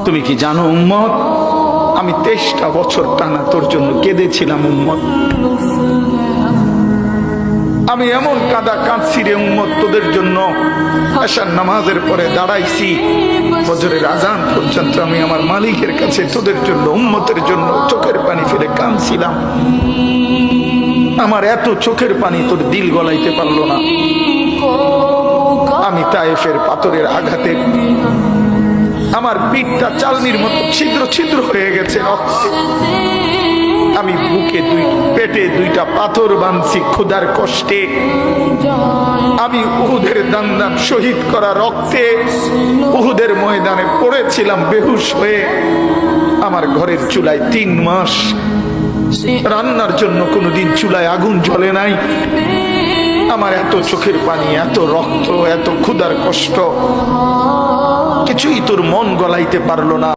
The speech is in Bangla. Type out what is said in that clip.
তুমি কি জানো উম্মত, আমি 23টা বছর টানা তোর জন্য কেঁদেছিলাম উম্মত। আমি এমন কাঁদা কাঁদছি রে উম্মত তোদের জন্য। এশার নামাজের পরে দাঁড়াইছি, ফজরের আজান পর্যন্ত আমি আমার মালিকের কাছে তোদের জন্য, উম্মতের জন্য চোখের পানি ফেলে কাঁদছিলাম। আমার এত চোখের পানি তোর দিল গলাইতে পারলো না। আমি তায়েফের পাথরের আঘাতে আমার পিঠটা চালনির মতো ছিদ্র ছিদ্র হয়ে গেছে রক্তে। আমি বুকে পেটে 2টা পাথর বাঁধছি ক্ষুধার কষ্টে। আমি উহুদের দান্দান শহীদ করা রক্তে উহুদের ময়দানে পড়েছিলাম বেহুশ হয়ে। আমার ঘরের চুলায় 3 মাস রান্নার জন্য কোনোদিন চুলায় আগুন জ্বলে নাই। আমার এত চোখের পানি, এত রক্ত, এত ক্ষুধার কষ্ট, কিছুই তোর মন গলাইতে পারলো না।